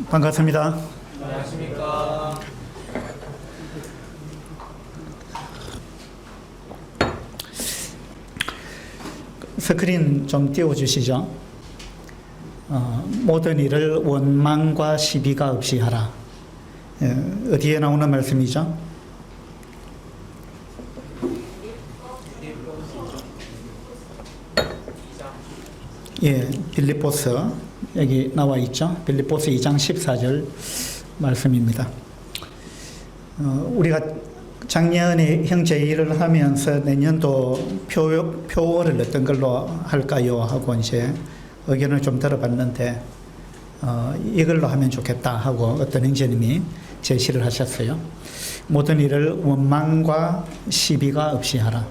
반갑습니다. 안녕하십니까. 스크린 좀 띄워주시죠. 모든 일을 원망과 시비가 없이 하라. 어디에 나오는 말씀이죠? 빌립보스 여기 나와 있죠. 빌립보스 2장 14절 말씀입니다. 우리가 작년에 형제 일을 하면서 내년도 표어를 어떤 걸로 할까요? 하고 이제 의견을 좀 들어봤는데 이걸로 하면 좋겠다 하고 어떤 형제님이 제시를 하셨어요. 모든 일을 원망과 시비가 없이 하라.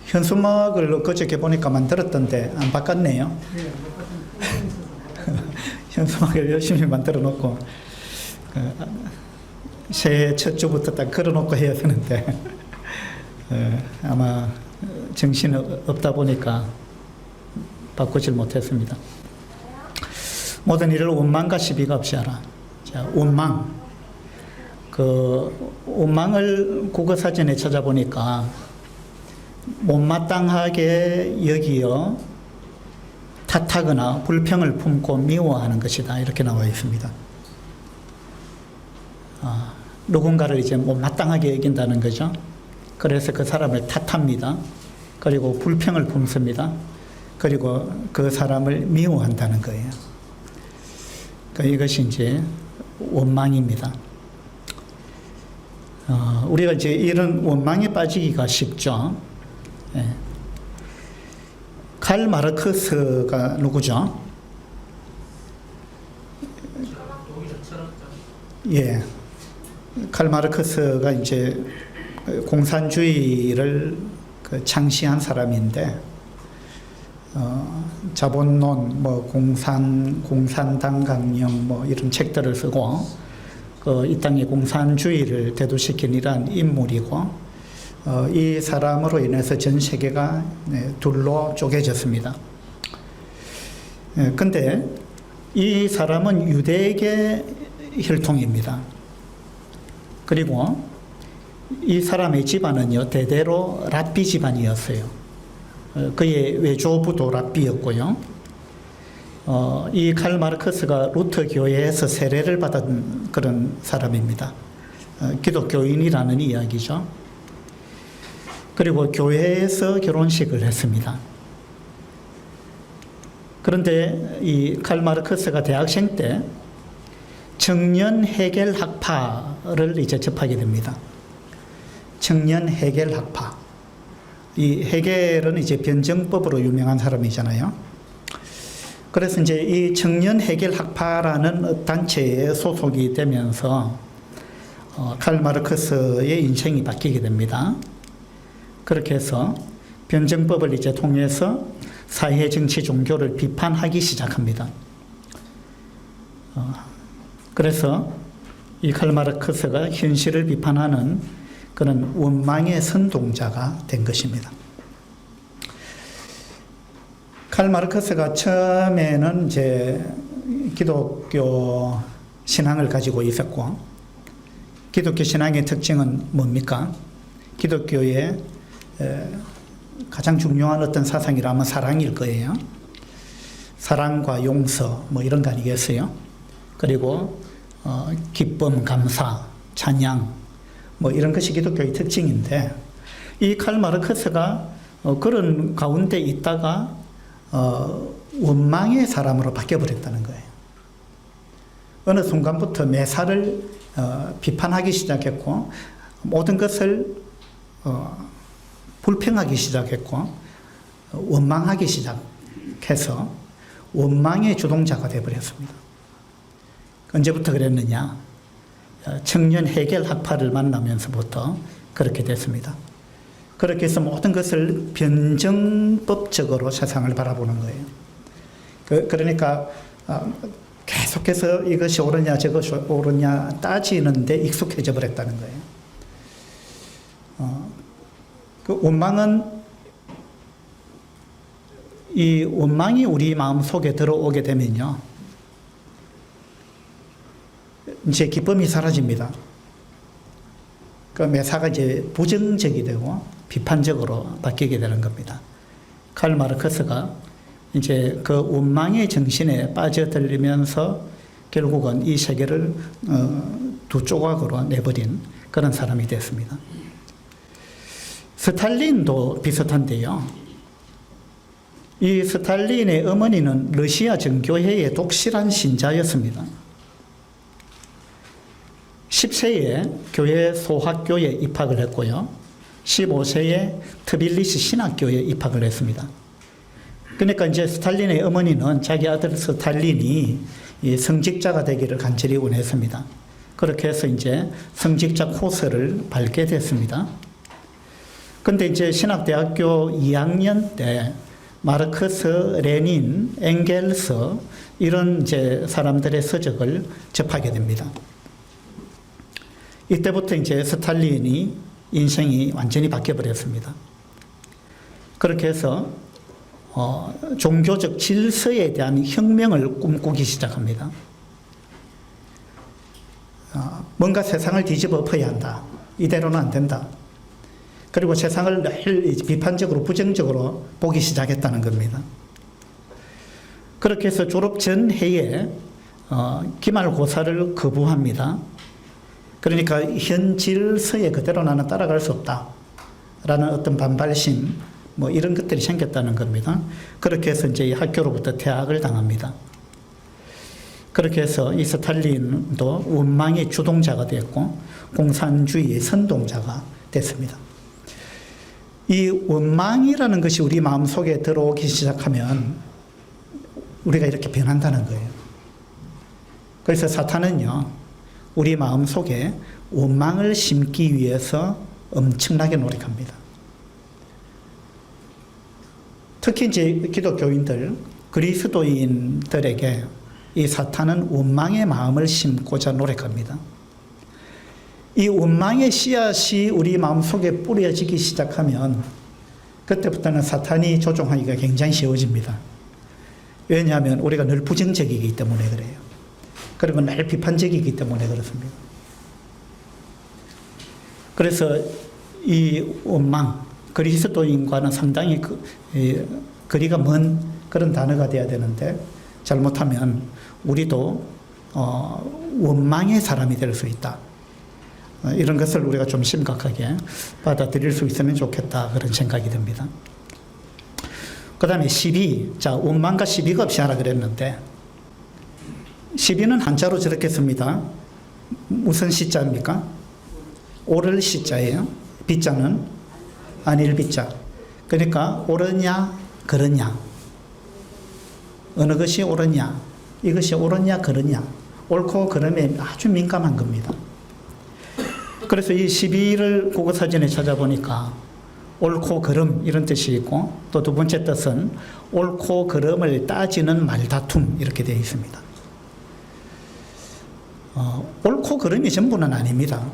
현수막을 그저께 보니까 만들었던데 안 바꿨네요. 현수막을 열심히 만들어 놓고 새해 첫 주부터 딱 걸어놓고 해야 되는데 아마 정신이 없다 보니까 바꾸질 못했습니다. 모든 일을 원망과 시비가 없이 하라. 자, 원망. 원망을 국어사전에 찾아보니까 못마땅하게 여기어 탓하거나 불평을 품고 미워하는 것이다. 이렇게 나와 있습니다. 누군가를 이제 못마땅하게 여긴다는 거죠. 그래서 그 사람을 탓합니다. 그리고 불평을 품습니다. 그리고 그 사람을 미워한다는 거예요. 이것이 이제 원망입니다. 우리가 이제 이런 원망에 빠지기가 쉽죠. 칼 마르크스가 누구죠? 칼 마르크스가 이제 공산주의를 창시한 사람인데, 자본론, 공산당 강령, 이런 책들을 쓰고, 이 땅의 공산주의를 대두시킨 이러한 인물이고, 이 사람으로 인해서 전 세계가 둘로 쪼개졌습니다. 근데 이 사람은 유대계 혈통입니다. 그리고 이 사람의 집안은요, 대대로 랍비 집안이었어요. 그의 외조부도 랍비였고요. 이 칼 마르크스가 루터 교회에서 세례를 받은 그런 사람입니다. 기독교인이라는 이야기죠. 그리고 교회에서 결혼식을 했습니다. 그런데 이 칼 마르크스가 대학생 때 청년 해겔 학파를 이제 접하게 됩니다. 청년 해겔 학파. 이 해겔은 이제 변증법으로 유명한 사람이잖아요. 그래서 이제 이 청년 해겔 학파라는 단체에 소속이 되면서 칼 마르크스의 인생이 바뀌게 됩니다. 그렇게 해서 변증법을 이제 통해서 사회, 정치, 종교를 비판하기 시작합니다. 그래서 이 칼 마르크스가 현실을 비판하는 그런 원망의 선동자가 된 것입니다. 칼 마르크스가 처음에는 이제 기독교 신앙을 가지고 있었고, 기독교 신앙의 특징은 뭡니까? 기독교의 가장 중요한 어떤 사상이라면 사랑일 거예요. 사랑과 용서 이런 거 아니겠어요? 그리고 기쁨, 감사, 찬양 이런 것이 기독교의 특징인데, 이 칼 마르크스가 그런 가운데 있다가 원망의 사람으로 바뀌어버렸다는 거예요. 어느 순간부터 매사를 비판하기 시작했고, 모든 것을 불평하기 시작했고, 원망하기 시작해서 원망의 주동자가 되어버렸습니다. 언제부터 그랬느냐? 청년 해겔 학파를 만나면서부터 그렇게 됐습니다. 그렇게 해서 모든 것을 변증법적으로 세상을 바라보는 거예요. 그러니까 계속해서 이것이 옳으냐 저것이 옳으냐 따지는데 익숙해져 버렸다는 거예요. 이 원망이 우리 마음 속에 들어오게 되면요, 이제 기쁨이 사라집니다. 그 매사가 이제 부정적이 되고 비판적으로 바뀌게 되는 겁니다. 칼 마르크스가 이제 그 원망의 정신에 빠져들면서 결국은 이 세계를 두 조각으로 내버린 그런 사람이 됐습니다. 스탈린도 비슷한데요. 이 스탈린의 어머니는 러시아 정교회의 독실한 신자였습니다. 10세에 교회 소학교에 입학을 했고요. 15세에 트빌리시 신학교에 입학을 했습니다. 그러니까 이제 스탈린의 어머니는 자기 아들 스탈린이 성직자가 되기를 간절히 원했습니다. 그렇게 해서 이제 성직자 코스를 밟게 됐습니다. 근데 이제 신학대학교 2학년 때 마르크스, 레닌, 엥겔스 이런 이제 사람들의 서적을 접하게 됩니다. 이때부터 이제 스탈린이 인생이 완전히 바뀌어 버렸습니다. 그렇게 해서 종교적 질서에 대한 혁명을 꿈꾸기 시작합니다. 뭔가 세상을 뒤집어 엎어야 한다. 이대로는 안 된다. 그리고 세상을 늘 비판적으로 부정적으로 보기 시작했다는 겁니다. 그렇게 해서 졸업 전 해에 기말고사를 거부합니다. 그러니까 현 질서에 그대로 나는 따라갈 수 없다 라는 어떤 반발심 뭐 이런 것들이 생겼다는 겁니다. 그렇게 해서 이제 학교로부터 퇴학을 당합니다. 그렇게 해서 이 스탈린도 원망의 주동자가 됐고 공산주의의 선동자가 됐습니다. 이 원망이라는 것이 우리 마음속에 들어오기 시작하면 우리가 이렇게 변한다는 거예요. 그래서 사탄은요, 우리 마음속에 원망을 심기 위해서 엄청나게 노력합니다. 특히 이제 기독교인들, 그리스도인들에게 이 사탄은 원망의 마음을 심고자 노력합니다. 이 원망의 씨앗이 우리 마음속에 뿌려지기 시작하면 그때부터는 사탄이 조종하기가 굉장히 쉬워집니다. 왜냐하면 우리가 늘 부정적이기 때문에 그래요. 그리고 늘 비판적이기 때문에 그렇습니다. 그래서 이 원망, 그리스도인과는 상당히 거리가 먼 그런 단어가 되어야 되는데 잘못하면 우리도 원망의 사람이 될 수 있다. 이런 것을 우리가 좀 심각하게 받아들일 수 있으면 좋겠다 그런 생각이 듭니다. 그 다음에 시비, 자 원망과 시비가 없이 하라 그랬는데 시비는 한자로 저렇게 씁니다. 무슨 시자입니까? 옳을 시자예요. 비자는 아닐 비자. 그러니까 옳으냐 그러냐, 어느 것이 옳으냐, 이것이 옳으냐 그러냐, 옳고 그름에 아주 민감한 겁니다. 그래서 이 시비를 국어사전에 찾아보니까 옳고 그름 이런 뜻이 있고 또 두 번째 뜻은 옳고 그름을 따지는 말다툼 이렇게 되어 있습니다. 옳고 그름이 전부는 아닙니다.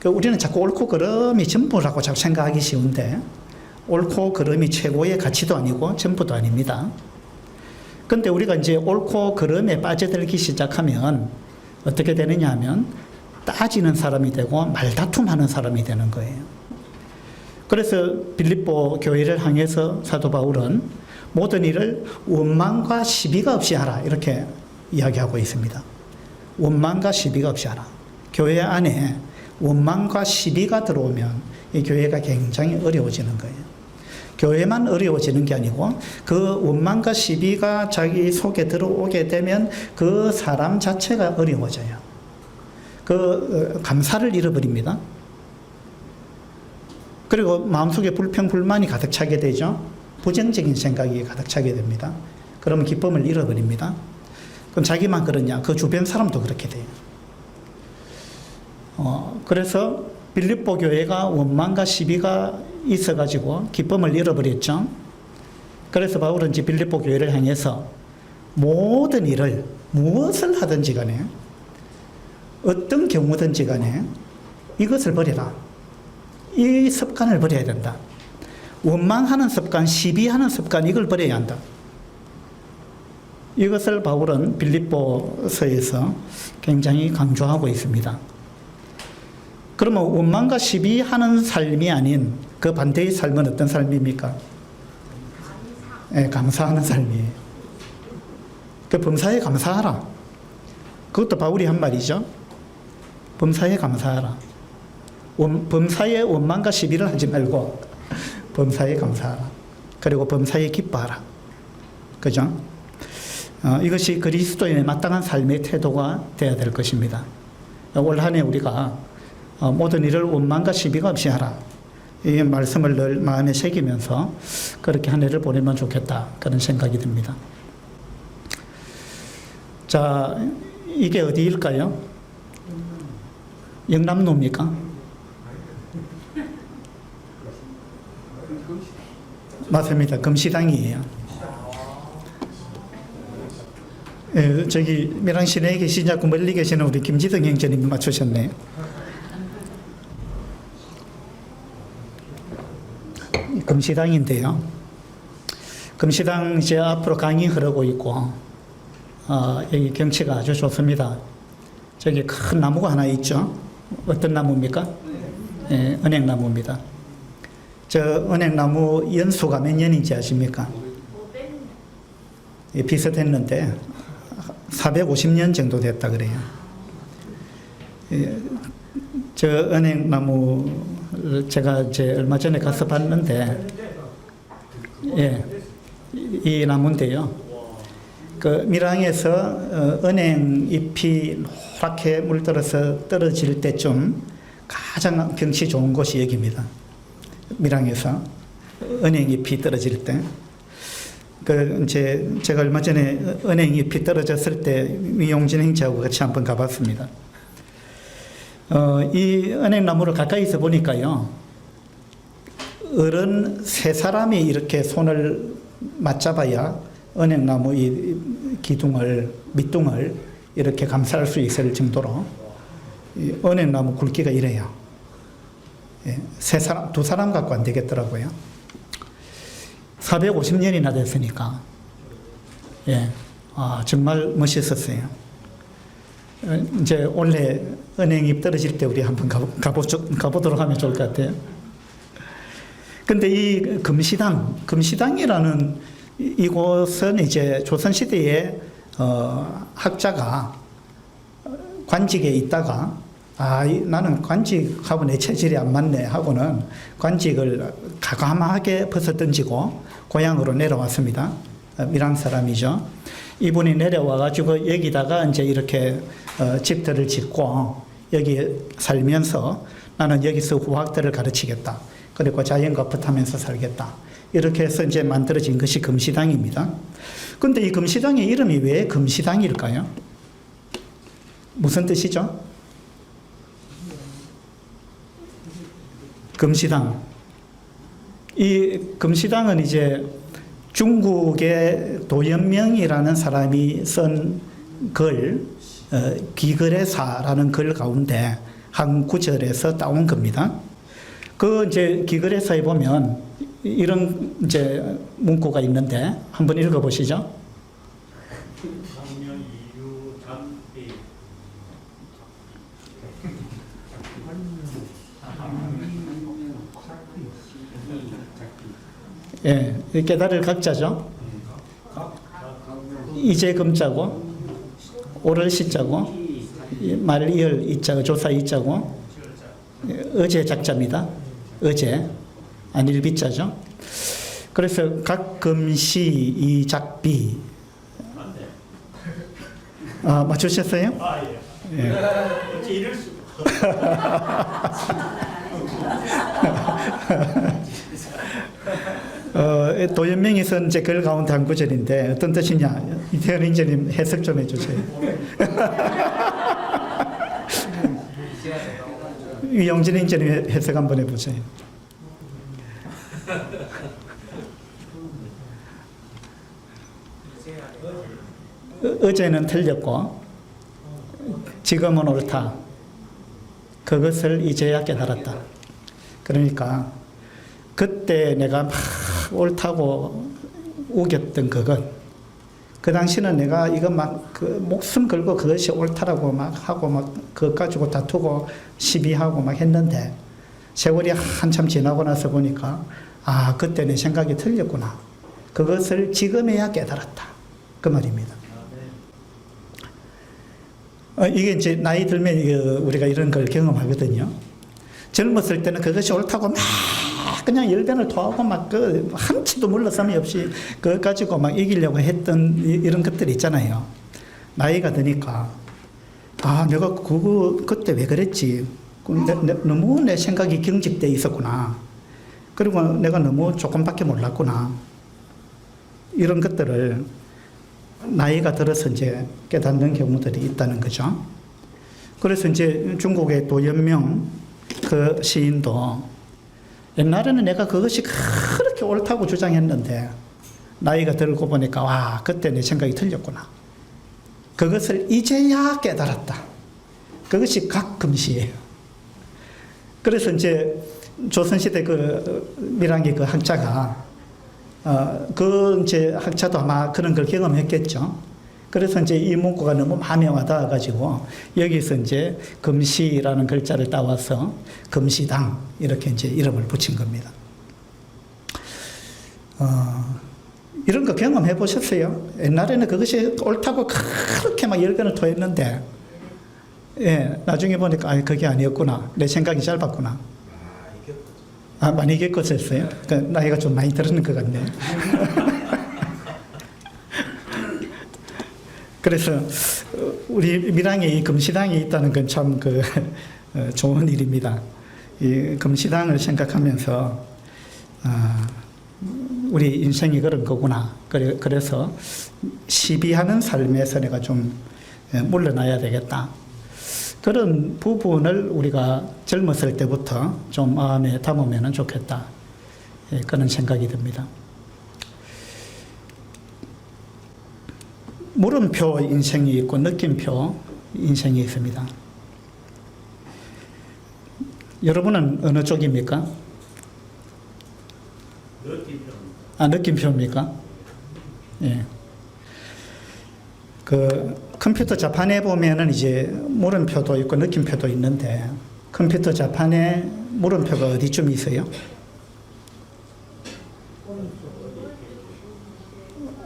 우리는 자꾸 옳고 그름이 전부라고 자꾸 생각하기 쉬운데 옳고 그름이 최고의 가치도 아니고 전부도 아닙니다. 근데 우리가 이제 옳고 그름에 빠져들기 시작하면 어떻게 되느냐 하면 따지는 사람이 되고 말다툼하는 사람이 되는 거예요. 그래서 빌립보 교회를 향해서 사도 바울은 모든 일을 원망과 시비가 없이 하라 이렇게 이야기하고 있습니다. 원망과 시비가 없이 하라. 교회 안에 원망과 시비가 들어오면 이 교회가 굉장히 어려워지는 거예요. 교회만 어려워지는 게 아니고 그 원망과 시비가 자기 속에 들어오게 되면 그 사람 자체가 어려워져요. 그 감사를 잃어버립니다. 그리고 마음속에 불평, 불만이 가득 차게 되죠. 부정적인 생각이 가득 차게 됩니다. 그러면 기쁨을 잃어버립니다. 그럼 자기만 그러냐? 그 주변 사람도 그렇게 돼요. 그래서 빌립보 교회가 원망과 시비가 있어가지고 기쁨을 잃어버렸죠. 그래서 바울은 이제 빌립보 교회를 향해서 모든 일을 무엇을 하든지 간에 어떤 경우든지 간에 이것을 버려라. 이 습관을 버려야 된다. 원망하는 습관, 시비하는 습관 이걸 버려야 한다. 이것을 바울은 빌립보서에서 굉장히 강조하고 있습니다. 그러면 원망과 시비하는 삶이 아닌 그 반대의 삶은 어떤 삶입니까? 네, 감사하는 삶이에요. 그 범사에 감사하라. 그것도 바울이 한 말이죠. 범사에 감사하라. 범사에 원망과 시비를 하지 말고 범사에 감사하라. 그리고 범사에 기뻐하라. 그죠? 이것이 그리스도인의 마땅한 삶의 태도가 되어야 될 것입니다. 올 한 해 우리가 모든 일을 원망과 시비가 없이 하라. 이 말씀을 늘 마음에 새기면서 그렇게 한 해를 보내면 좋겠다. 그런 생각이 듭니다. 자, 이게 어디일까요? 영남로입니까? 맞습니다. 금시당이에요. 예, 저기 밀양 시내에 계시지 않고 멀리 계시는 우리 김지덕 형제님이 맞추셨네요. 금시당인데요. 금시당 이제 앞으로 강이 흐르고 있고, 여기 경치가 아주 좋습니다. 저기 큰 나무가 하나 있죠. 어떤 나무입니까? 예, 은행나무입니다. 저 은행나무 연수가 몇 년인지 아십니까? 예, 비슷했는데 450년 정도 됐다 그래요. 예, 저 은행나무 제가 이제 얼마 전에 가서 봤는데, 예, 이 나무인데요. 그 밀양에서 은행 잎이 노랗게 물들어서 떨어질 때쯤 가장 경치 좋은 곳이 여기입니다. 밀양에서 은행 잎이 떨어질 때. 그 이제 제가 얼마 전에 은행 잎이 떨어졌을 때 위용진 형제하고 같이 한번 가봤습니다. 이 은행나무를 가까이서 보니까요, 어른 세 사람이 이렇게 손을 맞잡아야 은행나무 이 기둥을, 밑둥을 이렇게 감쌀 수 있을 정도로 이 은행나무 굵기가 이래요. 예, 두 사람 갖고 안 되겠더라고요. 450년이나 됐으니까. 예, 정말 멋있었어요. 이제 원래 은행잎 떨어질 때 우리 한번 가보도록 하면 좋을 것 같아요. 근데 이 금시당이라는 이곳은 이제 조선시대에 학자가 관직에 있다가 나는 관직하고 내 체질이 안 맞네 하고는 관직을 과감하게 벗어던지고 고향으로 내려왔습니다. 밀양 사람이죠. 이분이 내려와가지고 여기다가 이제 이렇게 집들을 짓고 여기 살면서 나는 여기서 후학들을 가르치겠다. 그리고 자연과 붙으면서 살겠다. 이렇게 해서 이제 만들어진 것이 금시당입니다. 근데 이 금시당의 이름이 왜 금시당일까요? 무슨 뜻이죠? 금시당. 이 금시당은 이제 중국의 도연명이라는 사람이 쓴 글, 기글의사라는 글 가운데 한 구절에서 따온 겁니다. 그 이제 기글의사에 보면 이런 이제 문구가 있는데 한번 읽어보시죠. 예, 깨달을 각자죠. 이제 금자고, 오를 시자고, 말이을 이자고, 조사 이자고, 어제 작자입니다. 어제, 안일비자죠. 그래서 각금시 이작비. 맞추셨어요? 예. 어째 이럴 수가. 도연명이 쓴 이제 글 가운데 한 구절인데 어떤 뜻이냐? 이태원 인재님 해석 좀 해주세요. 위영진 인재님 해석 한번 해보세요. 어제는 틀렸고 지금은 옳다. 그것을 이제야 깨달았다. 그러니까 그때 내가 막 옳다고 우겼던 그것, 그 당시는 내가 이거 막 그 목숨 걸고 그것이 옳다라고 막 하고 막 그것 가지고 다투고 시비하고 막 했는데 세월이 한참 지나고 나서 보니까 아, 그때 내 생각이 틀렸구나. 그것을 지금에야 깨달았다. 그 말입니다. 이게 이제 나이 들면 우리가 이런 걸 경험하거든요. 젊었을 때는 그것이 옳다고 막 그냥 열변을 토하고 막 그 한치도 물러섬이 없이 그것 가지고 막 이기려고 했던 이런 것들이 있잖아요. 나이가 드니까 아, 내가 그때 왜 그랬지? 너무 내 생각이 경직돼 있었구나. 그리고 내가 너무 조금밖에 몰랐구나. 이런 것들을 나이가 들어서 이제 깨닫는 경우들이 있다는 거죠. 그래서 이제 중국의 도연명 그 시인도 옛날에는 내가 그것이 그렇게 옳다고 주장했는데 나이가 들고 보니까 와, 그때 내 생각이 틀렸구나. 그것을 이제야 깨달았다. 그것이 각금시예요. 그래서 이제 조선시대 그 밀항의 그 학자가 그 이제 학자도 아마 그런 걸 경험했겠죠. 그래서 이제 이 문구가 너무 마음에 와닿아가지고 여기서 이제 금시라는 글자를 따와서 금시당 이렇게 이제 이름을 붙인 겁니다. 이런 거 경험해 보셨어요? 옛날에는 그것이 옳다고 그렇게 막 열변을 토했는데, 예, 나중에 보니까 아, 그게 아니었구나. 내 생각이 짧았구나. 아, 많이 겪었었어요? 그 나이가 좀 많이 들었는 것 같네. 그래서 우리 밀항에 이 금시당이 있다는 건 참 그 좋은 일입니다. 이 금시당을 생각하면서 우리 인생이 그런 거구나. 그래서 시비하는 삶에서 내가 좀 물러나야 되겠다. 그런 부분을 우리가 젊었을 때부터 좀 마음에 담으면 좋겠다. 그런 생각이 듭니다. 물음표 인생이 있고 느낌표 인생이 있습니다. 여러분은 어느 쪽입니까? 느낌표. 아, 느낌표입니까? 예. 그 컴퓨터 자판에 보면은 이제 물음표도 있고 느낌표도 있는데 컴퓨터 자판에 물음표가 어디쯤 있어요?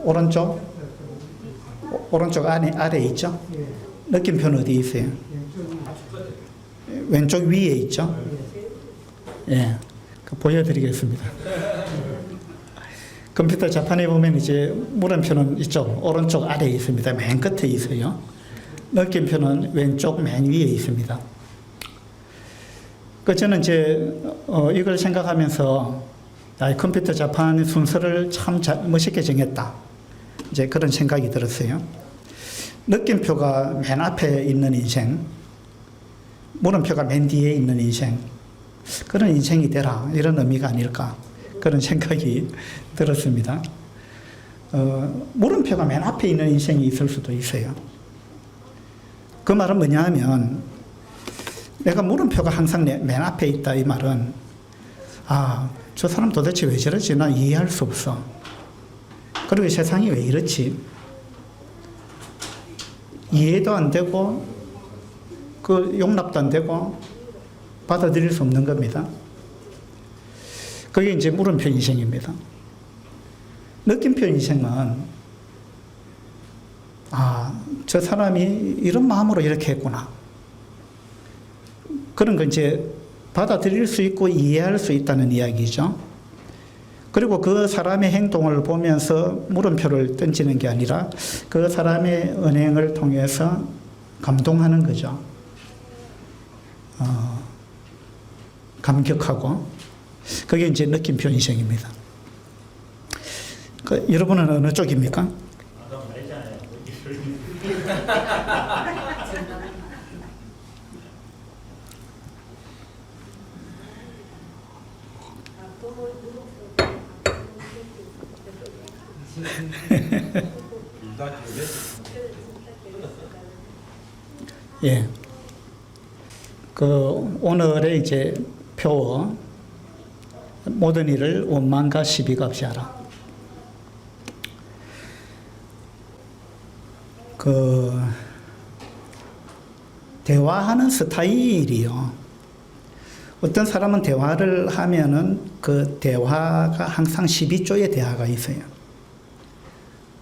오른쪽? 오른쪽 아래 있죠? 느낌표는 어디 있어요? 왼쪽 위에 있죠? 예. 보여드리겠습니다. 컴퓨터 자판에 보면 이제 물음표는 이쪽 오른쪽 아래에 있습니다. 맨 끝에 있어요. 느낌표는 왼쪽 맨 위에 있습니다. 그 저는 이제 이걸 생각하면서 컴퓨터 자판 순서를 참 멋있게 정했다. 이제 그런 생각이 들었어요. 느낌표가 맨 앞에 있는 인생, 물음표가 맨 뒤에 있는 인생, 그런 인생이 되라 이런 의미가 아닐까 그런 생각이 들었습니다. 물음표가 맨 앞에 있는 인생이 있을 수도 있어요. 그 말은 뭐냐 하면 내가 물음표가 항상 맨 앞에 있다 이 말은 아, 저 사람 도대체 왜 저러지? 난 이해할 수 없어. 그리고 세상이 왜 이렇지? 이해도 안 되고 그 용납도 안 되고 받아들일 수 없는 겁니다. 그게 이제 물음표 인생입니다. 느낌표 인생은 아, 저 사람이 이런 마음으로 이렇게 했구나. 그런 거 이제 받아들일 수 있고 이해할 수 있다는 이야기죠. 그리고 그 사람의 행동을 보면서 물음표를 던지는 게 아니라 그 사람의 언행을 통해서 감동하는 거죠. 감격하고 그게 이제 느낌표 인생입니다. 여러분은 어느 쪽입니까? 아까 말했잖아요. 예. 그 오늘의 이제 표어 모든 일을 원망과 시비가 없이 하라. 대화하는 스타일이요. 어떤 사람은 대화를 하면은 그 대화가 항상 12조의 대화가 있어요.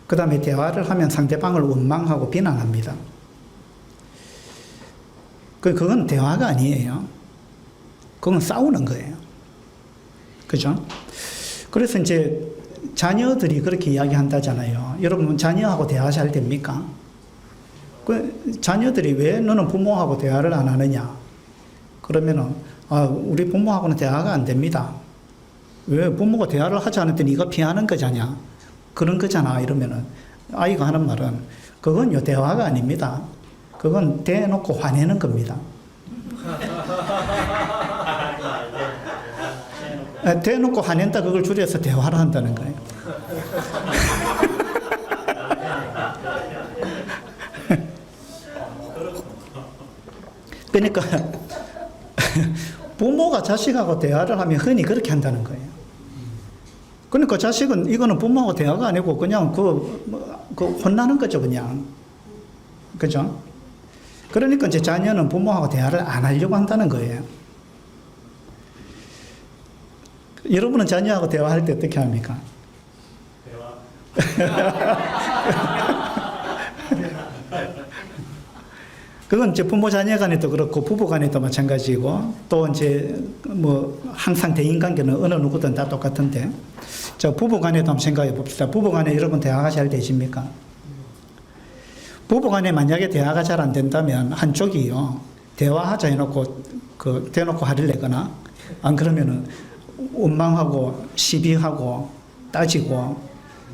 그 다음에 대화를 하면 상대방을 원망하고 비난합니다. 그건 대화가 아니에요. 그건 싸우는 거예요. 그죠? 그래서 이제 자녀들이 그렇게 이야기한다잖아요. 여러분, 자녀하고 대화 잘 됩니까? 자녀들이 왜 너는 부모하고 대화를 안 하느냐? 그러면은, 우리 부모하고는 대화가 안 됩니다. 왜 부모가 대화를 하지 않을 때 네가 피하는 거잖아. 그런 거잖아. 이러면은 아이가 하는 말은 그건요, 대화가 아닙니다. 그건 대놓고 화내는 겁니다. 대놓고 화낸다, 그걸 줄여서 대화를 한다는 거예요. 그러니까 부모가 자식하고 대화를 하면 흔히 그렇게 한다는 거예요. 그러니까 자식은 이거는 부모하고 대화가 아니고 그냥 혼나는 거죠, 그냥. 그죠? 그러니까 이제 자녀는 부모하고 대화를 안 하려고 한다는 거예요. 여러분은 자녀하고 대화할 때 어떻게 합니까? 그건 이제 부모 자녀 간에도 그렇고 부부 간에도 마찬가지고, 또 이제 뭐 항상 대인 관계는 어느 누구든 다 똑같은데, 자, 부부 간에도 한번 생각해 봅시다. 부부 간에 여러분 대화가 잘 되십니까? 부부 간에 만약에 대화가 잘 안 된다면 한쪽이요, 대화하자 해놓고 대놓고 화를 내거나, 안 그러면은 원망하고 시비하고 따지고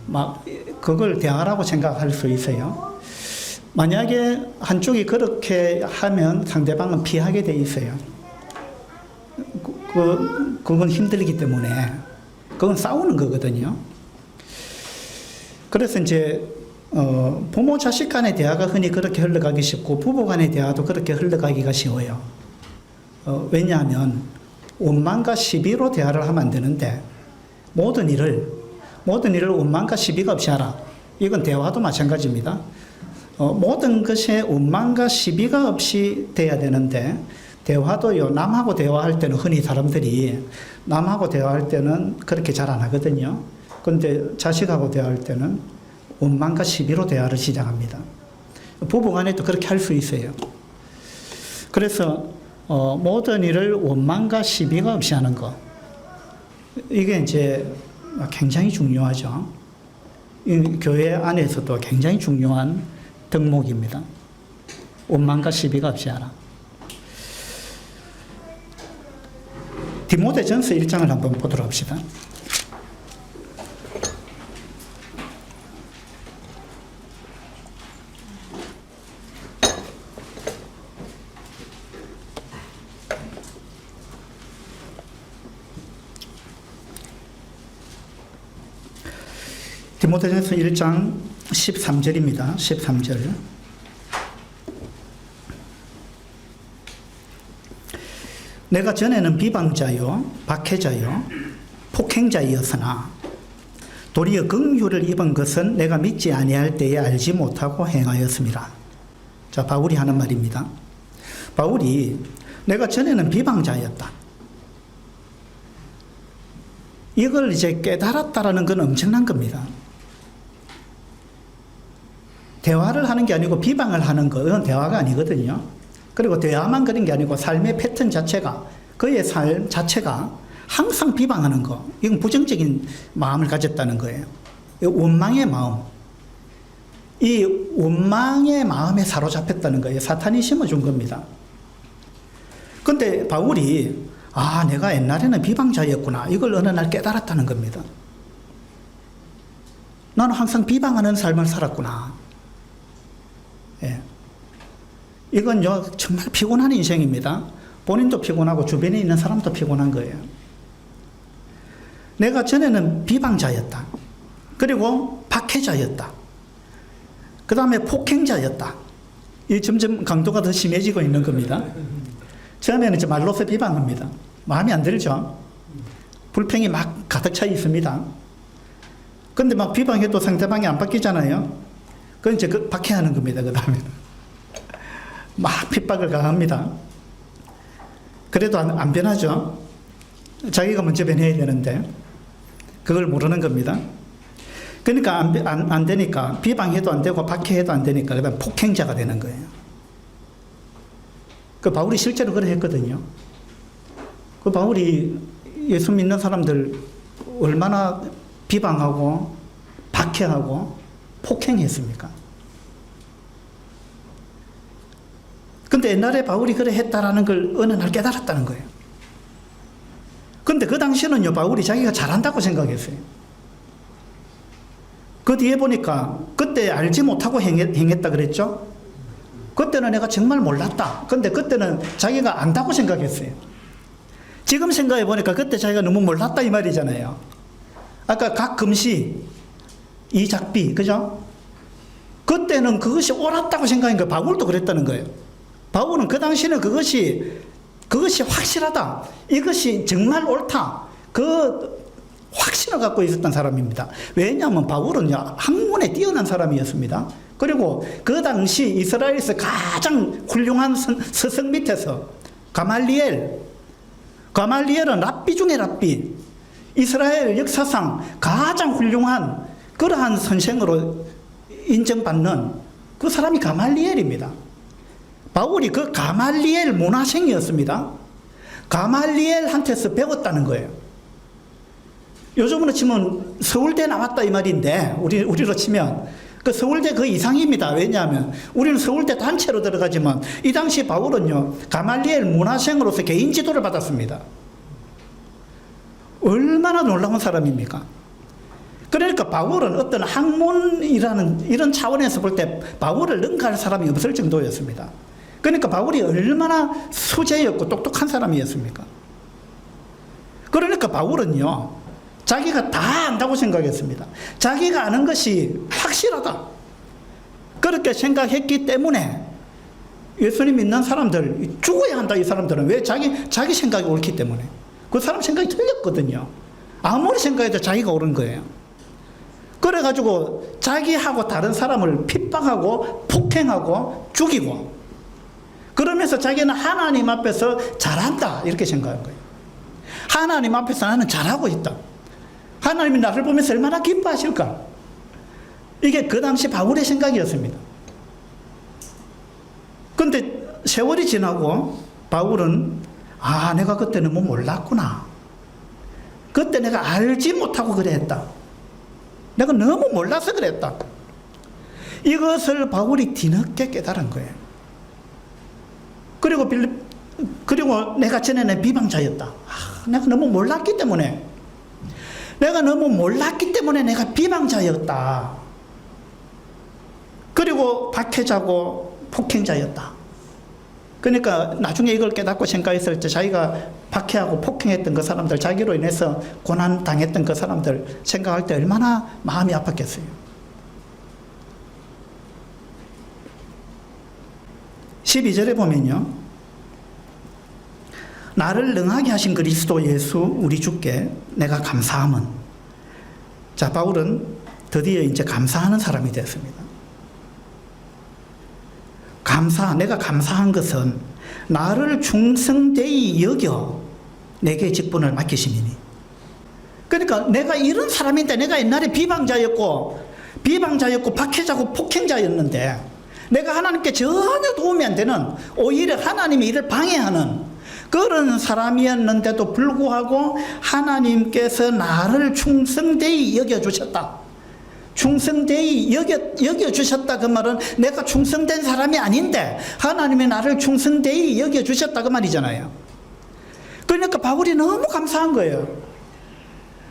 막 그걸 대화라고 생각할 수 있어요. 만약에 한쪽이 그렇게 하면 상대방은 피하게 돼 있어요. 그건 힘들기 때문에 그건 싸우는 거거든요. 그래서 이제 부모 자식 간의 대화가 흔히 그렇게 흘러가기 쉽고 부부 간의 대화도 그렇게 흘러가기가 쉬워요. 왜냐하면 원망과 시비로 대화를 하면 안 되는데 모든 일을 원망과 시비가 없이 하라. 이건 대화도 마찬가지입니다. 모든 것에 원망과 시비가 없이 돼야 되는데, 대화도요, 남하고 대화할 때는 흔히 사람들이 남하고 대화할 때는 그렇게 잘 안 하거든요. 그런데 자식하고 대화할 때는 원망과 시비로 대화를 시작합니다. 부부 간에도 그렇게 할 수 있어요. 그래서 모든 일을 원망과 시비가 없이 하는 것, 이게 이제 굉장히 중요하죠. 이 교회 안에서도 굉장히 중요한 덕목입니다. 원망과 시비가 없이 하라. 디모데전서 1장을 한번 보도록 합시다. 디모데전서 1장 13절입니다. 13절. 내가 전에는 비방자요, 박해자요, 폭행자이었으나 도리어 긍휼을 입은 것은 내가 믿지 아니할 때에 알지 못하고 행하였습니다. 자, 바울이 하는 말입니다. 바울이 내가 전에는 비방자였다. 이걸 이제 깨달았다라는 건 엄청난 겁니다. 대화를 하는 게 아니고 비방을 하는 거, 이건 대화가 아니거든요. 그리고 대화만 그런 게 아니고 삶의 패턴 자체가, 그의 삶 자체가 항상 비방하는 거, 이건 부정적인 마음을 가졌다는 거예요. 원망의 마음, 이 원망의 마음에 사로잡혔다는 거예요. 사탄이 심어준 겁니다. 그런데 바울이 내가 옛날에는 비방자였구나, 이걸 어느 날 깨달았다는 겁니다. 나는 항상 비방하는 삶을 살았구나. 예. 이건요, 정말 피곤한 인생입니다. 본인도 피곤하고 주변에 있는 사람도 피곤한 거예요. 내가 전에는 비방자였다. 그리고 박해자였다. 그 다음에 폭행자였다. 이 점점 강도가 더 심해지고 있는 겁니다. 처음에는 이제 말로서 비방합니다. 마음에 안 들죠? 불평이 막 가득 차 있습니다. 근데 막 비방해도 상대방이 안 바뀌잖아요. 그건 이제 박해하는 겁니다. 그 다음에는 막 핍박을 가합니다. 그래도 안 변하죠. 자기가 먼저 변해야 되는데 그걸 모르는 겁니다. 그러니까 안 되니까 비방해도 안 되고 박해해도 안 되니까 그다음 폭행자가 되는 거예요. 그 바울이 실제로 그래 했거든요. 그 바울이 예수 믿는 사람들 얼마나 비방하고 박해하고 폭행했습니까? 근데 옛날에 바울이 그래 했다라는 걸 어느 날 깨달았다는 거예요. 근데 그 당시에는요, 바울이 자기가 잘한다고 생각했어요. 그 뒤에 보니까 그때 알지 못하고 행했다 그랬죠? 그때는 내가 정말 몰랐다. 근데 그때는 자기가 안다고 생각했어요. 지금 생각해 보니까 그때 자기가 너무 몰랐다 이 말이잖아요. 아까 각 금시 이작비, 그죠? 그때는 그것이 옳았다고 생각한 거예요. 바울도 그랬다는 거예요. 바울은 그 당시에는 그것이 확실하다. 이것이 정말 옳다. 그 확신을 갖고 있었던 사람입니다. 왜냐하면 바울은 학문에 뛰어난 사람이었습니다. 그리고 그 당시 이스라엘에서 가장 훌륭한 스승 밑에서 가말리엘은 랍비 중에 랍비, 이스라엘 역사상 가장 훌륭한 그러한 선생으로 인정받는 그 사람이 가말리엘입니다. 바울이 그 가말리엘 문화생이었습니다. 가말리엘한테서 배웠다는 거예요. 요즘으로 치면 서울대 나왔다 이 말인데 우리로 치면 그 서울대 그 이상입니다. 왜냐하면 우리는 서울대 단체로 들어가지만 이 당시 바울은요, 가말리엘 문화생으로서 개인 지도를 받았습니다. 얼마나 놀라운 사람입니까? 그러니까 바울은 어떤 학문이라는 이런 차원에서 볼 때 바울을 능가할 사람이 없을 정도였습니다. 그러니까 바울이 얼마나 수재였고 똑똑한 사람이었습니까? 그러니까 바울은요, 자기가 다 안다고 생각했습니다. 자기가 아는 것이 확실하다. 그렇게 생각했기 때문에 예수님 믿는 사람들, 죽어야 한다 이 사람들은. 왜? 자기 생각이 옳기 때문에. 그 사람 생각이 틀렸거든요. 아무리 생각해도 자기가 옳은 거예요. 그래가지고 자기하고 다른 사람을 핍박하고 폭행하고 죽이고, 그러면서 자기는 하나님 앞에서 잘한다 이렇게 생각한 거예요. 하나님 앞에서 나는 잘하고 있다. 하나님이 나를 보면서 얼마나 기뻐하실까. 이게 그 당시 바울의 생각이었습니다. 그런데 세월이 지나고 바울은 내가 그때 너무 몰랐구나. 그때 내가 알지 못하고 그랬다. 내가 너무 몰라서 그랬다. 이것을 바울이 뒤늦게 깨달은 거예요. 그리고 내가 전에는 비방자였다. 내가 너무 몰랐기 때문에 내가 비방자였다. 그리고 박해자고 폭행자였다. 그러니까 나중에 이걸 깨닫고 생각했을 때 자기가 박해하고 폭행했던 그 사람들, 자기로 인해서 고난당했던 그 사람들 생각할 때 얼마나 마음이 아팠겠어요. (12절에) 보면요, 나를 능하게 하신 그리스도 예수 우리 주께 내가 감사함은. 자, 바울은 드디어 이제 감사하는 사람이 됐습니다. 내가 감사한 것은 나를 충성되이 여겨 내게 직분을 맡기심이니. 그러니까 내가 이런 사람인데, 내가 옛날에 비방자였고 박해자고 폭행자였는데, 내가 하나님께 전혀 도움이 안 되는, 오히려 하나님의 일을 방해하는 그런 사람이었는데도 불구하고 하나님께서 나를 충성되이 여겨주셨다. 충성되이 여겨주셨다 그 말은 내가 충성된 사람이 아닌데 하나님이 나를 충성되이 여겨주셨다 그 말이잖아요. 그러니까 바울이 너무 감사한 거예요.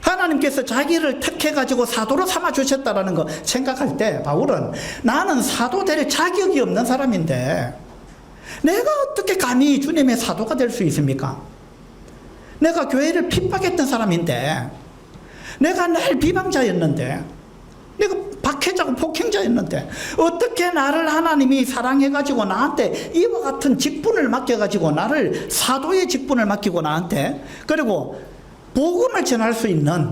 하나님께서 자기를 택해가지고 사도로 삼아주셨다라는 거 생각할 때 바울은, 나는 사도 될 자격이 없는 사람인데 내가 어떻게 감히 주님의 사도가 될 수 있습니까? 내가 교회를 핍박했던 사람인데, 내가 날 비방자였는데, 내가 박해자고 폭행자였는데 어떻게 나를 하나님이 사랑해가지고 나한테 이와 같은 직분을 맡겨가지고, 나를 사도의 직분을 맡기고 나한테, 그리고 복음을 전할 수 있는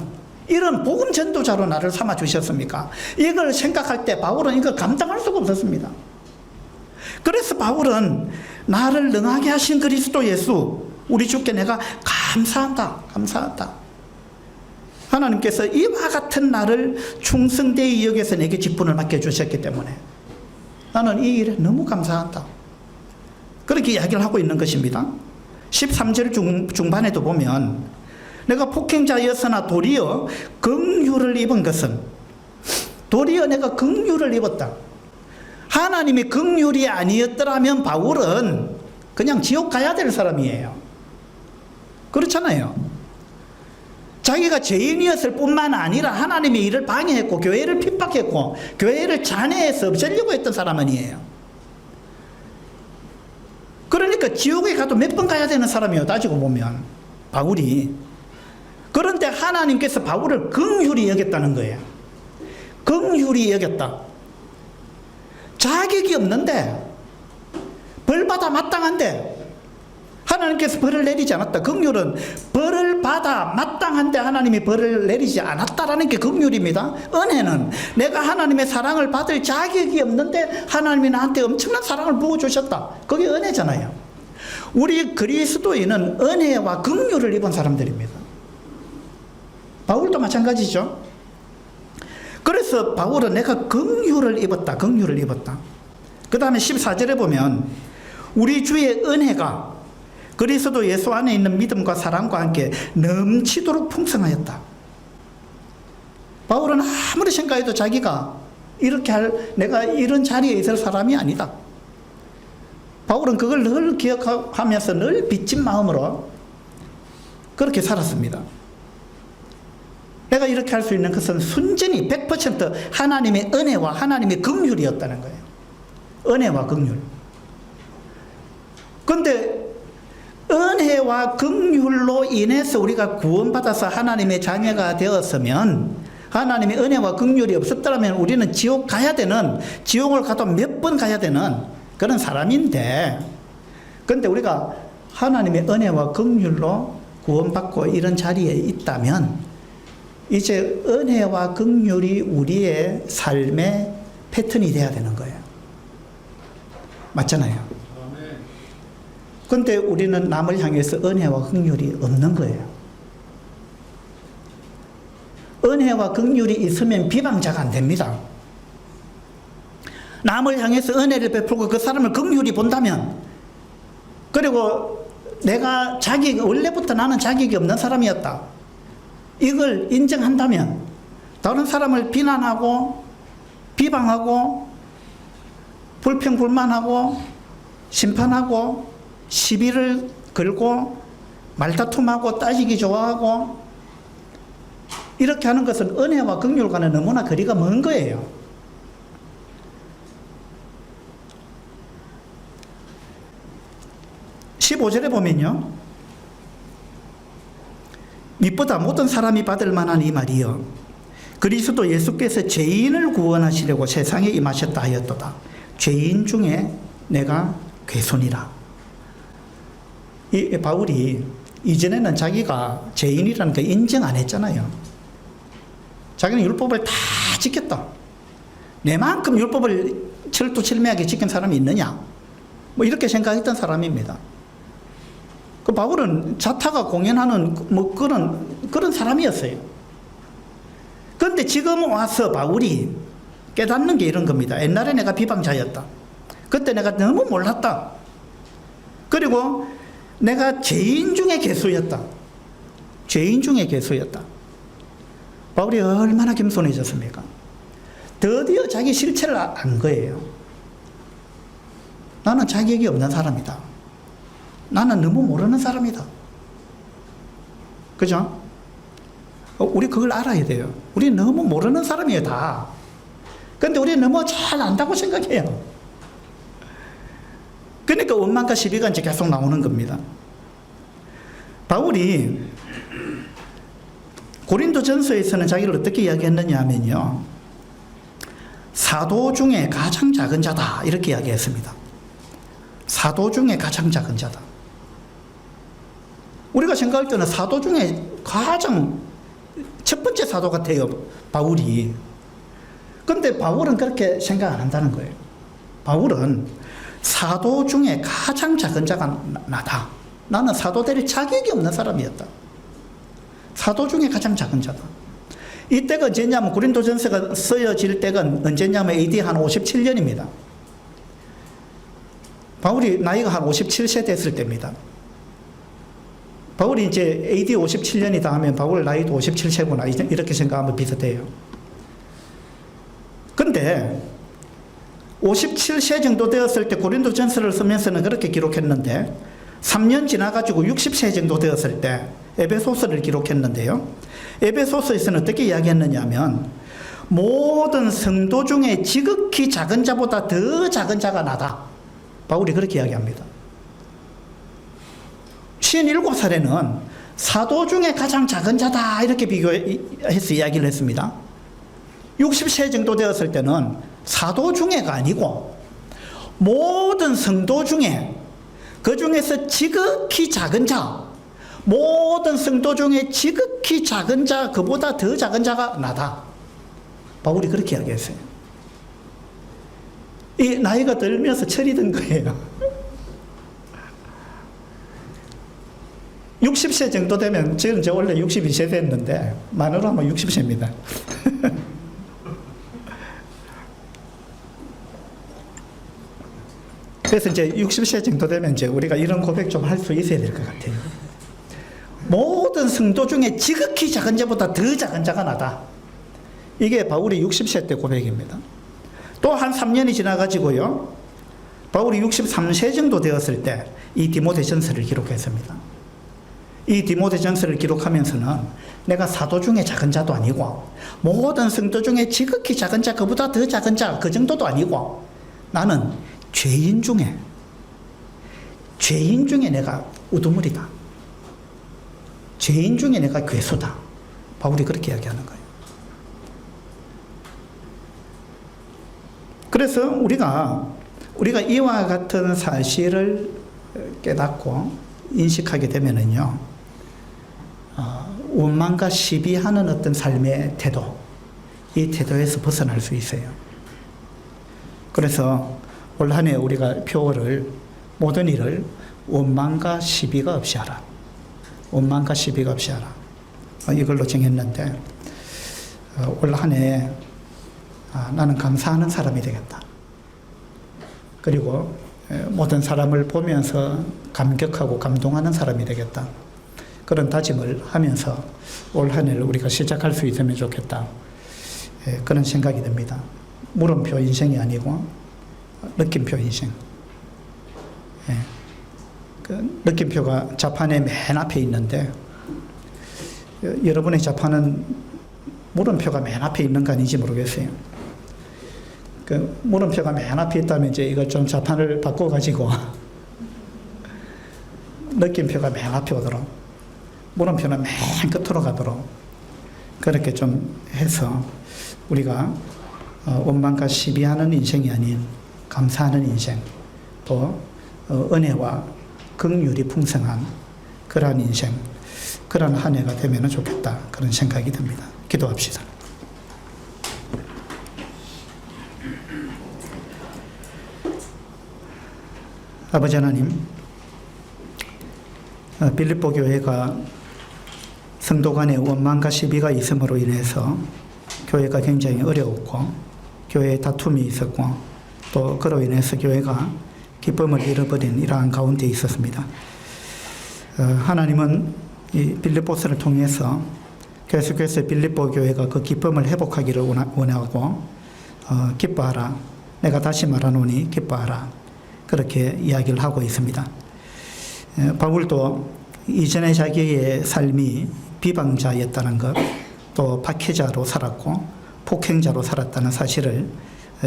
이런 복음 전도자로 나를 삼아 주셨습니까? 이걸 생각할 때 바울은 이걸 감당할 수가 없었습니다. 그래서 바울은 나를 능하게 하신 그리스도 예수, 우리 주께 내가 감사한다, 감사한다. 하나님께서 이와 같은 나를 충성되이 여겨서 내게 직분을 맡겨주셨기 때문에 나는 이 일에 너무 감사한다. 그렇게 이야기를 하고 있는 것입니다. 13절 중반에도 보면 내가 폭행자였으나 도리어 긍휼을 입은 것은, 도리어 내가 긍휼을 입었다. 하나님이 긍휼이 아니었더라면 바울은 그냥 지옥 가야 될 사람이에요. 그렇잖아요. 자기가 죄인이었을 뿐만 아니라 하나님의 일을 방해했고 교회를 핍박했고 교회를 잔해해서 없애려고 했던 사람 아니에요. 그러니까 지옥에 가도 몇 번 가야 되는 사람이에요. 따지고 보면 바울이. 그런데 하나님께서 바울을 긍휼히 여겼다는 거예요. 긍휼히 여겼다. 자격이 없는데 벌받아 마땅한데 하나님께서 벌을 내리지 않았다. 긍휼은 벌을 받아 마땅한데 하나님이 벌을 내리지 않았다라는 게 긍휼입니다. 은혜는 내가 하나님의 사랑을 받을 자격이 없는데 하나님이 나한테 엄청난 사랑을 부어주셨다. 그게 은혜잖아요. 우리 그리스도인은 은혜와 긍휼을 입은 사람들입니다. 바울도 마찬가지죠. 그래서 바울은 내가 긍휼을 입었다. 긍휼을 입었다. 그 다음에 14절에 보면 우리 주의 은혜가 그리스도 예수 안에 있는 믿음과 사랑과 함께 넘치도록 풍성하였다. 바울은 아무리 생각해도 자기가 이렇게 내가 이런 자리에 있을 사람이 아니다. 바울은 그걸 늘 기억하면서 늘 빚진 마음으로 그렇게 살았습니다. 내가 이렇게 할 수 있는 것은 순전히 100% 하나님의 은혜와 하나님의 긍휼이었다는 거예요. 은혜와 긍휼. 그런데 은혜와 긍휼로 인해서 우리가 구원받아서 하나님의 자녀가 되었으면, 하나님의 은혜와 긍휼이 없었더라면 우리는 지옥 가야 되는, 지옥을 가도 몇 번 가야 되는 그런 사람인데, 그런데 우리가 하나님의 은혜와 긍휼로 구원받고 이런 자리에 있다면 이제 은혜와 긍휼이 우리의 삶의 패턴이 돼야 되는 거예요. 맞잖아요. 그런데 우리는 남을 향해서 은혜와 긍휼이 없는 거예요. 은혜와 긍휼이 있으면 비방자가 안 됩니다. 남을 향해서 은혜를 베풀고 그 사람을 긍휼히 본다면, 그리고 내가 원래부터 나는 자격이 없는 사람이었다, 이걸 인정한다면 다른 사람을 비난하고 비방하고 불평불만하고 심판하고 시비를 걸고 말다툼하고 따지기 좋아하고 이렇게 하는 것은 은혜와 긍휼과는 너무나 거리가 먼 거예요. (15절에) 보면요, 밑보다 모든 사람이 받을 만한 이 말이요, 그리스도 예수께서 죄인을 구원하시려고 세상에 임하셨다 하였도다. 죄인 중에 내가 괴손이라. 이 바울이 이전에는 자기가 죄인이라는 걸 인정 안 했잖아요. 자기는 율법을 다 지켰다. 내만큼 율법을 철두철미하게 지킨 사람이 있느냐, 뭐 이렇게 생각했던 사람입니다. 그 바울은 자타가 공연하는 뭐 그런 사람이었어요. 그런데 지금 와서 바울이 깨닫는 게 이런 겁니다. 옛날에 내가 비방자였다. 그때 내가 너무 몰랐다. 그리고 내가 죄인 중에 괴수였다. 죄인 중에 괴수였다. 바울이 얼마나 겸손해졌습니까? 드디어 자기 실체를 안 거예요. 나는 자격이 없는 사람이다. 나는 너무 모르는 사람이다. 그죠? 우리 그걸 알아야 돼요. 우리 너무 모르는 사람이에요, 다. 근데 우리 너무 잘 안다고 생각해요. 그러니까 원망과 시비가 이제 계속 나오는 겁니다. 바울이 고린도전서에서는 자기를 어떻게 이야기했느냐 하면요, 사도 중에 가장 작은 자다, 이렇게 이야기했습니다. 사도 중에 가장 작은 자다. 우리가 생각할 때는 사도 중에 가장 첫 번째 사도 같아요, 바울이. 근데 바울은 그렇게 생각 안 한다는 거예요. 바울은 사도 중에 가장 작은 자가 나다. 나는 사도 될 자격이 없는 사람이었다. 사도 중에 가장 작은 자다. 이때가 언제냐면 고린도전서가 쓰여질 때가 언제냐면 AD 한 57년입니다. 바울이 나이가 한 57세 됐을 때입니다. 바울이 이제 AD 57년이다 하면 바울 나이도 57세구나 이렇게 생각하면 비슷해요. 근데 57세 정도 되었을 때 고린도전서를 쓰면서는 그렇게 기록했는데 3년 지나가지고 60세 정도 되었을 때 에베소서를 기록했는데요. 에베소서에서는 어떻게 이야기했느냐면 모든 성도 중에 지극히 작은 자보다 더 작은 자가 나다. 바울이 그렇게 이야기합니다. 57살에는 사도 중에 가장 작은 자다 이렇게 비교해서 이야기를 했습니다. 60세 정도 되었을 때는 사도 중에가 아니고 모든 성도 중에 그 중에서 지극히 작은 자, 모든 성도 중에 지극히 작은 자, 그보다 더 작은 자가 나다. 바울이 그렇게 이야기했어요. 이 나이가 들면서 철이 든 거예요. 60세 정도 되면, 저는 이제 원래 62세 됐는데, 만으로 하면 60세입니다. 그래서 이제 60세 정도 되면 이제 우리가 이런 고백 좀 할 수 있어야 될 것 같아요. 모든 성도 중에 지극히 작은 자보다 더 작은 자가 나다. 이게 바울이 60세 때 고백입니다. 또 한 3년이 지나가지고요. 바울이 63세 정도 되었을 때 이 디모데전서를 기록했습니다. 이 디모데전서를 기록하면서는 내가 사도 중에 작은 자도 아니고 모든 성도 중에 지극히 작은 자, 그보다 더 작은 자, 그 정도도 아니고 나는 죄인 중에 내가 우두머리다. 죄인 중에 내가 괴수다. 바울이 그렇게 이야기하는 거예요. 그래서 우리가 이와 같은 사실을 깨닫고 인식하게 되면은요, 원망과 시비하는 어떤 삶의 태도, 이 태도에서 벗어날 수 있어요. 그래서 올 한 해 우리가 표어를 모든 일을 원망과 시비가 없이 하라. 원망과 시비가 없이 하라. 이걸로 정했는데 올 한 해 나는 감사하는 사람이 되겠다. 그리고 모든 사람을 보면서 감격하고 감동하는 사람이 되겠다. 그런 다짐을 하면서 올 한 해를 우리가 시작할 수 있으면 좋겠다. 그런 생각이 듭니다. 물음표 인생이 아니고 느낌표 인생. 그 느낌표가 자판의 맨 앞에 있는데 여러분의 자판은 물음표가 맨 앞에 있는 거 아닌지 모르겠어요. 그 물음표가 맨 앞에 있다면 이제 이걸 좀 자판을 바꿔가지고 느낌표가 맨 앞에 오도록, 물음표는 맨 끝으로 가도록 그렇게 좀 해서 우리가 원망과 시비하는 인생이 아닌 감사하는 인생, 또 은혜와 긍휼이 풍성한 그러한 인생, 그러한 한 해가 되면 좋겠다, 그런 생각이 듭니다. 기도합시다. 아버지 하나님, 빌립보 교회가 성도 간의 원망과 시비가 있음으로 인해서 교회가 굉장히 어려웠고 교회에 다툼이 있었고 또 그로 인해서 교회가 기쁨을 잃어버린 이러한 가운데 있었습니다. 하나님은 이 빌립보서를 통해서 계속해서 빌립보 교회가 그 기쁨을 회복하기를 원하고 기뻐하라. 내가 다시 말하노니 기뻐하라. 그렇게 이야기를 하고 있습니다. 바울도 이전에 자기의 삶이 비방자였다는 것, 또 박해자로 살았고 폭행자로 살았다는 사실을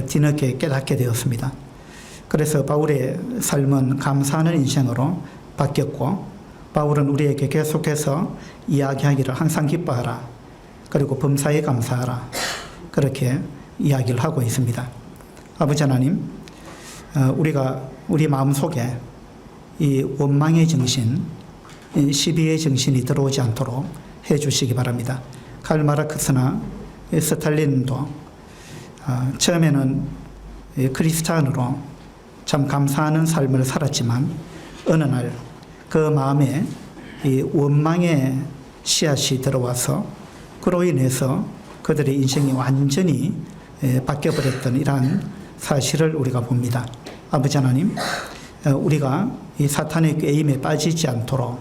뒤늦게 깨닫게 되었습니다. 그래서 바울의 삶은 감사하는 인생으로 바뀌었고 바울은 우리에게 계속해서 이야기하기를 항상 기뻐하라. 그리고 범사에 감사하라. 그렇게 이야기를 하고 있습니다. 아버지 하나님, 우리가 우리 마음속에 이 원망의 정신, 시비의 정신이 들어오지 않도록 해 주시기 바랍니다. 칼 마르크스나 스탈린도 처음에는 크리스찬으로 참 감사하는 삶을 살았지만 어느 날 그 마음에 이 원망의 씨앗이 들어와서 그로 인해서 그들의 인생이 완전히 바뀌어버렸던 이러한 사실을 우리가 봅니다. 아버지 하나님, 우리가 이 사탄의 게임에 빠지지 않도록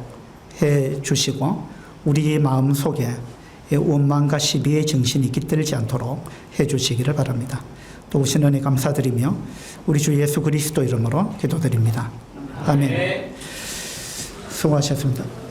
해 주시고 우리의 마음 속에 원망과 시비의 정신이 깃들지 않도록 해 주시기를 바랍니다. 또 오신 은혜 감사드리며 우리 주 예수 그리스도 이름으로 기도드립니다. 아멘. 수고하셨습니다.